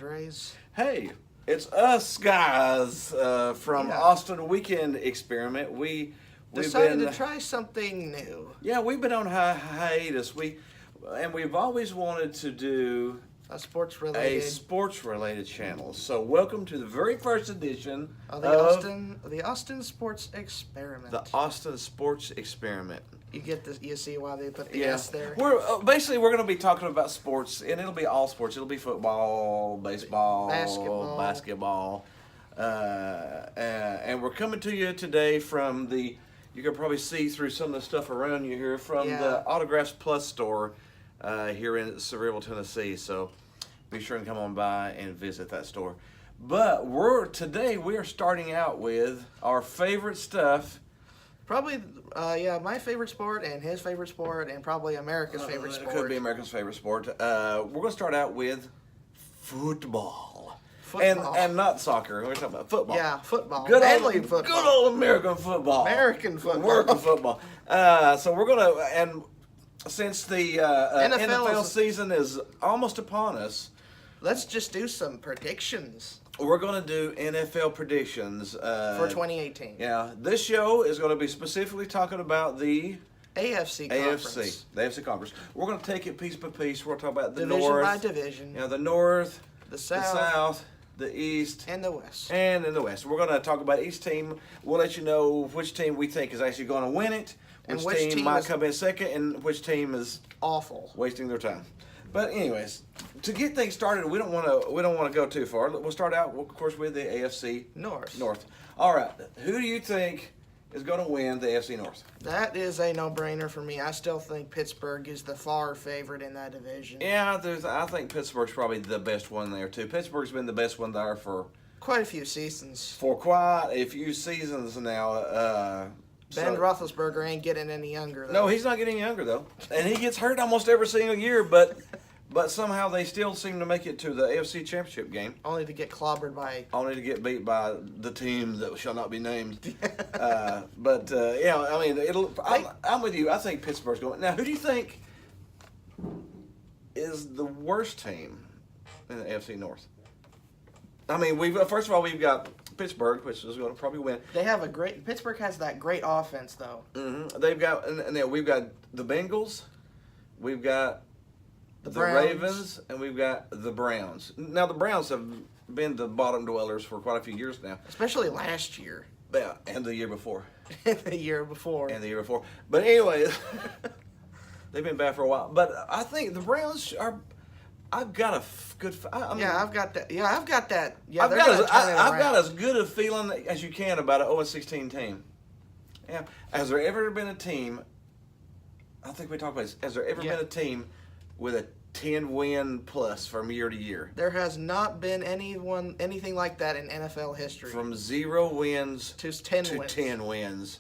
Padres. Hey, it's us guys from Austin Weekend Experiment. We've Decided been to try something new. we've been on hiatus. We've always wanted to do A sports a related sports related channel. So welcome to the very first edition of the Austin Sports Experiment. the Austin Sports Experiment. You see why they put the S there. We're going to be talking about sports, and it'll be all sports. It'll be football, baseball, basketball, and we're coming to you today from the. You can probably see through some of the stuff around you here from the Autographs Plus store here in Sevierville, Tennessee. So be sure and come on by and visit that store. But today we are starting out with our favorite stuff. Probably, my favorite sport and his favorite sport and probably America's favorite sport. It could be America's favorite sport. We're going to start out with football. And not soccer. We're talking about football. Yeah, football. Good old American football. American football. American football. So we're going to, and since the NFL season is almost upon us, let's just do some predictions. We're going to do NFL predictions for 2018. Yeah, this show is going to be specifically talking about the AFC conference. The AFC conference. We're going to take it piece by piece. We're going to talk about the division North. by division. The North, the South, the East, and the West. And in the West. We're going to talk about each team. We'll let you know which team we think is actually going to win it, which team might come in second, and which team is awful, wasting their time. But anyways, to get things started, we don't want to go too far. We'll start out, of course, with the AFC North. All right, who do you think is going to win the AFC North? That is a no-brainer for me. I still think Pittsburgh is the far favorite in that division. Yeah, I think Pittsburgh's probably the best one there too. Pittsburgh's been the best one there for quite a few seasons. For quite a few seasons now. Ben Roethlisberger ain't getting any younger, though. No, he's not getting younger, though. And he gets hurt almost every single year, but somehow they still seem to make it to the AFC Championship game. Only to get clobbered by... Only to get beat by the team that shall not be named. I'm with you. I think Pittsburgh's going. Now, who do you think is the worst team in the AFC North? I mean, first of all, we've got Pittsburgh, which is going to probably win. Pittsburgh has that great offense, though. Mm-hmm. They've got, and we've got the Bengals, we've got the Ravens, and we've got the Browns. Now, the Browns have been the bottom dwellers for quite a few years now. Especially last year. Yeah, and the year before. the year before. But anyway, they've been bad for a while. But I think the Browns are... I've got a good. I've got that. Yeah, I've got that. Yeah, I've got as good a feeling as you can about an 0-16 team. Yeah. Has there ever been a team? I think we talked about this. Has there ever been a team with a 10-win plus from year to year? There has not been anything like that in NFL history. From 0 wins to 10 wins.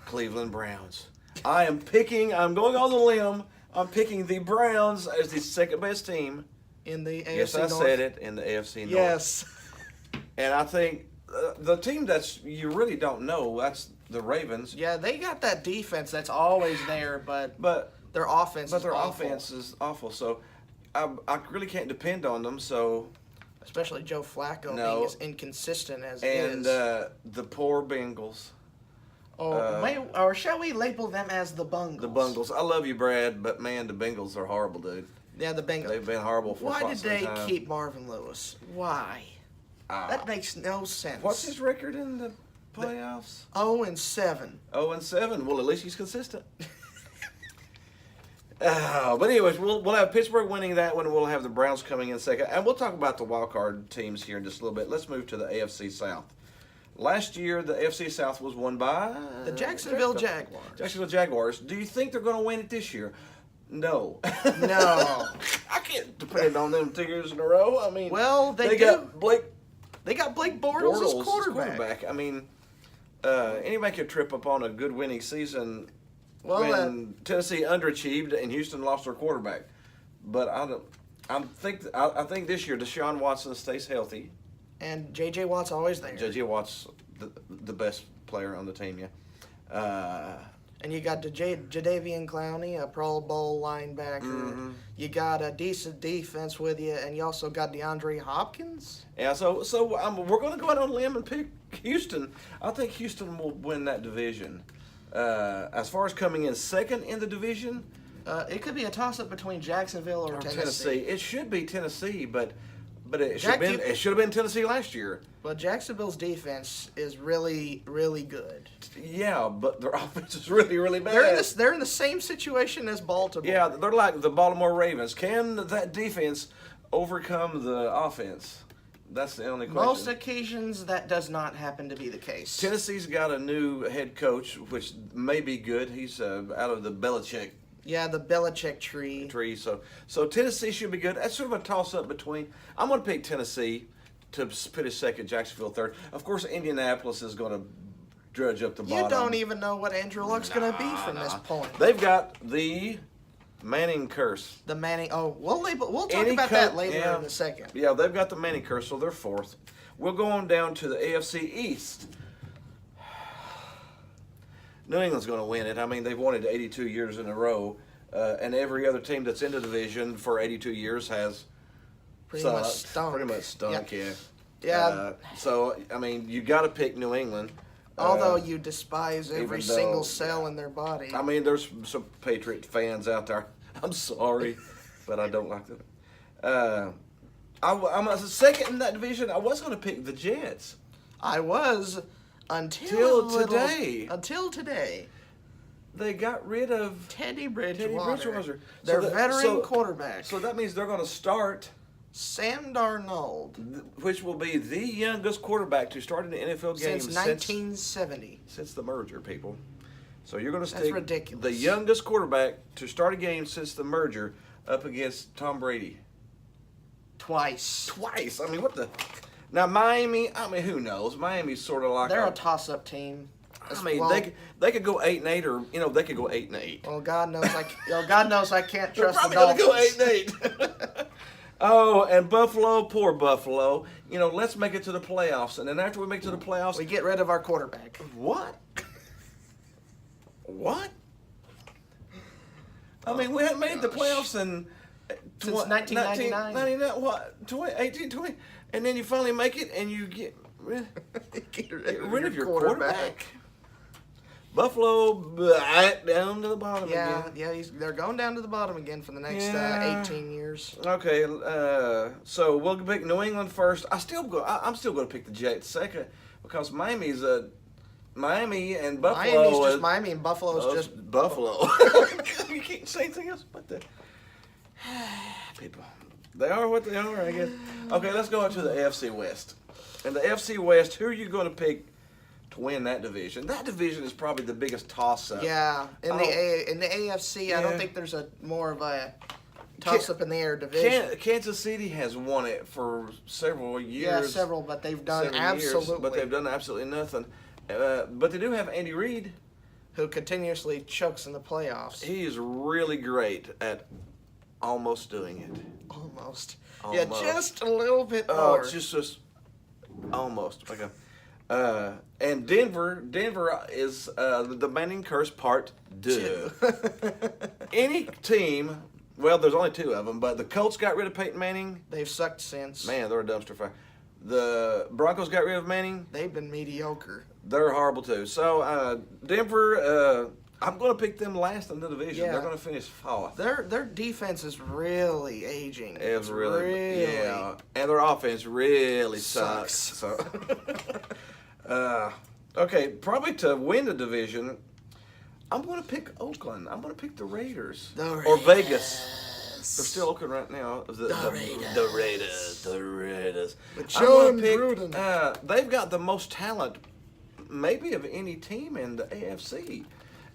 Cleveland Browns. I'm going on the limb. I'm picking the Browns as the second best team in the AFC North. Yes, I said it, in the AFC North. Yes. And I think the team you really don't know, that's the Ravens. Yeah, they got that defense that's always there, but their offense is awful. So I really can't depend on them. So especially Joe Flacco being as inconsistent as he is. And the poor Bengals. Or shall we label them as the Bungles? The Bungles. I love you, Brad, but man, the Bengals are horrible, dude. Yeah, the Bengals. They've been horrible for quite some time. Why did they keep Marvin Lewis? Why? That makes no sense. What's his record in the playoffs? 0-7. 0-7. Well, at least he's consistent. But anyways, we'll have Pittsburgh winning that one. We'll have the Browns coming in second, and we'll talk about the wild card teams here in just a little bit. Let's move to the AFC South. Last year, the AFC South was won by the Jacksonville Jaguars. Do you think they're going to win it this year? No. No. I can't depend on them 2 years in a row. I mean, they got Blake. They got Blake Bortles as quarterback. I mean, anybody could trip up on a good winning season when Tennessee underachieved and Houston lost their quarterback. But I think this year Deshaun Watson stays healthy. And J.J. Watt's always there. J.J. Watt's the best player on the team, yeah. And you got Jadeveon Clowney, a Pro Bowl linebacker. Mm-hmm. You got a decent defense with you, and you also got DeAndre Hopkins. Yeah, so we're going to go out on a limb and pick Houston. I think Houston will win that division. As far as coming in second in the division, It could be a toss-up between Jacksonville or Tennessee. It should be Tennessee, but it should have been Tennessee last year. But Jacksonville's defense is really, really good. Yeah, but their offense is really, really bad. They're in the same situation as Baltimore. Yeah, they're like the Baltimore Ravens. Can that defense overcome the offense? That's the only question. Most occasions, that does not happen to be the case. Tennessee's got a new head coach, which may be good. He's out of the Belichick Yeah, the Belichick tree. So Tennessee should be good. That's sort of a toss-up between. I'm going to pick Tennessee to put his second, Jacksonville third. Of course, Indianapolis is going to drudge up the bottom. You don't even know what Andrew Luck's going to be from this point. They've got the Manning curse. The Manning. Oh, we'll talk about that later in a second. Yeah, they've got the Manning curse, so they're fourth. We'll go on down to the AFC East. New England's going to win it. I mean, they've won it 82 years in a row, and every other team that's in the division for 82 years has Pretty much stunk. Yeah. Yeah. So I mean, you got to pick New England. Although you despise every even single though- cell in their body. I mean, there's some Patriot fans out there. I'm sorry, but I don't like them. I'm a second in that division. I was going to pick the Jets. I was until today. Until today. They got rid of Teddy Bridgewater. Their Their veteran quarterback. So that means they're going to start, Sam Darnold. which will be the youngest quarterback to start in the NFL game Since 1970. since the merger, people. So you're going to That's stick ridiculous. the youngest quarterback to start a game since the merger up against Tom Brady. Twice. I mean, what the? Now Miami. I mean, who knows? Miami's sort of like They're a toss-up team. I mean, Well, they could go 8-8, or they could go 8-8. Well, God knows I can't They're trust the probably Dolphins. going to go 8-8. Oh, and Buffalo, poor Buffalo. Let's make it to the playoffs, and then after we make it to the playoffs, We get rid of our quarterback. what? What? I mean, we hadn't made the playoffs in Since 1999. 1999, what? 18, 20, and then you finally make it, and you get Get rid of your quarterback. Buffalo back down to the bottom Yeah, again. yeah, they're going down to the bottom again for the next Yeah. 18 years. Okay, so we'll pick New England first. I'm still going to pick the Jets second because Miami and Buffalo. Miami's just Miami and Buffalo's just Buffalo. You can't say anything else but that. People, they are what they are, I guess. Okay, let's go on to the AFC West. In the AFC West, who are you going to pick to win that division? That division is probably the biggest toss-up. Yeah, in the AFC, I don't think there's a more of a toss-up in the air division. Kansas City has won it for several years. Yeah, several, but they've done 7 years, absolutely. but they've done absolutely nothing. But they do have Andy Reid. Who continuously chokes in the playoffs. He is really great at almost doing it. Almost. Yeah, Almost. just a little bit Oh, more. it's just almost. Okay. And Denver is the Manning curse part 2. Any team, well, there's only 2 of them, but the Colts got rid of Peyton Manning. They've sucked since. Man, they're a dumpster fire. The Broncos got rid of Manning. They've been mediocre. They're horrible too. So Denver, I'm going to pick them last in the division. Yeah. They're going to finish 4th. Their defense is really aging. It's really, yeah, and their offense really sucks. Sucks. So, okay, probably to win the division, I'm going to pick Oakland. I'm going to pick the Raiders. Or Vegas. They're still Oakland right now. The Raiders. But I'm gonna John pick, Gruden. they've got the most talent, maybe of any team in the AFC.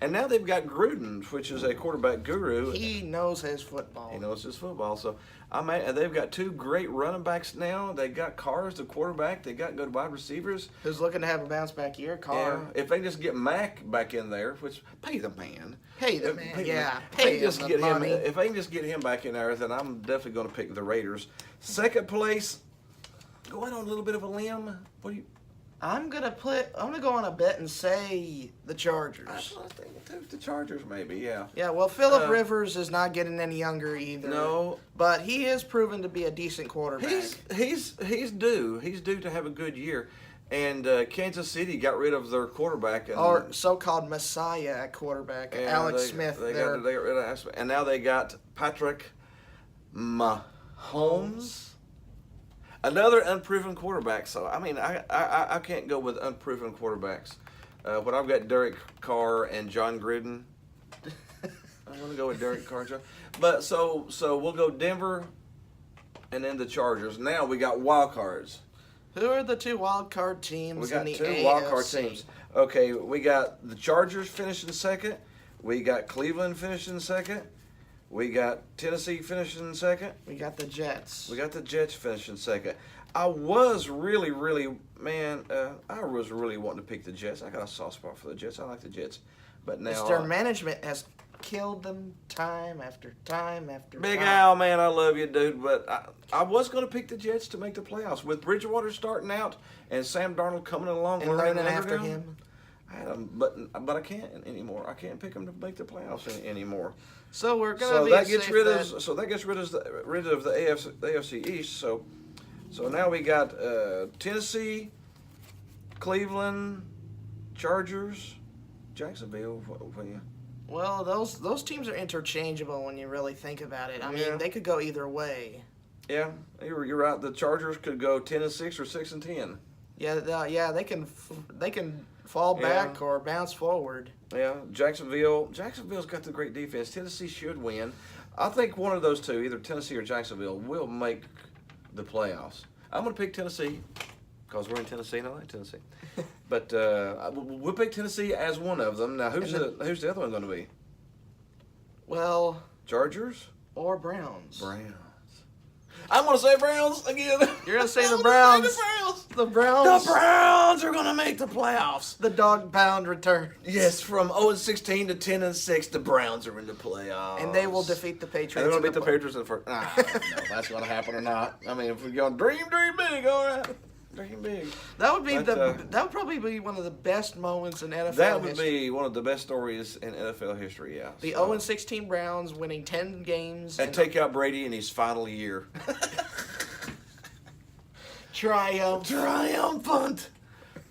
And now they've got Gruden, which is a quarterback guru. He knows his football. He knows his football. So they've got 2 great running backs now. They got Carr's the quarterback. They got good wide receivers. Who's looking to have a bounce back year? Carr. Yeah, if they just get Mack back in there, which pay the man. Pay the man. Pay him just the get money. him. If they can just get him back in there, then I'm definitely going to pick the Raiders. Second place, going on a little bit of a limb. What do you? I'm gonna go on a bet and say the Chargers. That's what I think too. The Chargers, maybe, yeah. Yeah, well, Phillip Rivers is not getting any younger either. No, but he is proven to be a decent quarterback. He's due. He's due to have a good year. And Kansas City got rid of their quarterback. And, Or so-called Messiah at quarterback, Alex Smith. They got rid of Alex Smith. And now they got Patrick Mahomes. Another unproven quarterback. So, I mean, I can't go with unproven quarterbacks. When I've got Derek Carr and John Gruden, I'm going to go with Derek Carr. But so we'll go Denver and then the Chargers. Now we got wild cards. Who are the two wild card teams We got in the two AFC? wild card teams. Okay, we got the Chargers finishing second. We got Cleveland finishing second. We got Tennessee finishing second. We got the Jets. We got the Jets finishing second. I was really wanting to pick the Jets. I got a soft spot for the Jets. I like the Jets. But now Their management has killed them time after time after Big time. Al, man, I love you, dude. But I was going to pick the Jets to make the playoffs. With Bridgewater starting out and Sam Darnold coming along And learning after him. But I can't anymore. I can't pick them to make the playoffs anymore. So we're gonna So be that gets safe rid bet. of the AFC East. So now we got Tennessee, Cleveland, Chargers, Jacksonville. What you? Well, those teams are interchangeable when you really think about it. I Yeah. mean, they could go either way. Yeah, you're right. The Chargers could go 10-6 or 6-10. Yeah, they can fall back Yeah. or bounce forward. Yeah, Jacksonville's got the great defense. Tennessee should win. I think one of those two, either Tennessee or Jacksonville, will make the playoffs. I'm going to pick Tennessee because we're in Tennessee and I like Tennessee. But we'll pick Tennessee as one of them. Now, who's the other one going to be? Well, Chargers? or Browns. Browns. I'm going to say Browns again. You're gonna say the I'm Browns. gonna say the Browns. The Browns. The Browns are going to make the playoffs. The dog pound return. Yes, from 0-16 to 10-6, the Browns are in the playoffs. And they will defeat the Patriots. And they're going to in beat the Patriots in the first. I don't know if that's going to happen or not. I mean, if we're going dream big, all right. Dream big. That would be But, that would probably be one of the best moments in NFL That would history. be one of the best stories in NFL history, yeah. The So- 0-16 Browns winning 10 games. And take out Brady in his final year. Triumphant.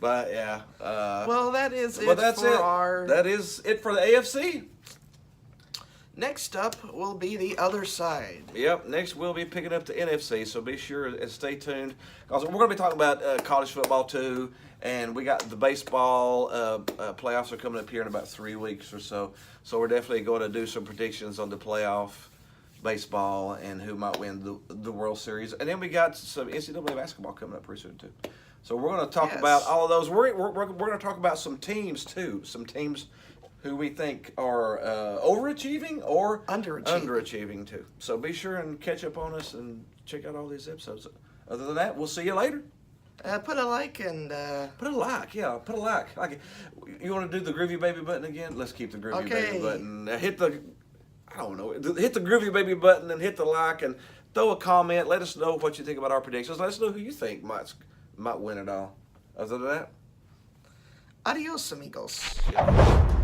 But, yeah. Well, that is it Well, that's for it. our... That is it for the AFC. Next up will be the other side. Yep, next we'll be picking up the NFC, so be sure and stay tuned. Because we're going to be talking about college football too, and we got the baseball playoffs are coming up here in about 3 weeks or so. So we're definitely going to do some predictions on the playoff baseball and who might win the World Series. And then we got some NCAA basketball coming up pretty soon too. So we're going to talk about all of those. We're going to talk about some teams too, some teams who we think are overachieving or underachieving too. So be sure and catch up on us and check out all these episodes. Other than that, we'll see you later. Put a like and... Put a like, yeah. Put a like. You want to do the Groovy Baby button again? Let's keep the Groovy Baby button. Hit the Groovy Baby button and hit the like and throw a comment. Let us know what you think about our predictions. Let us know who you think might win it all. Other than that, Adios, amigos. yeah.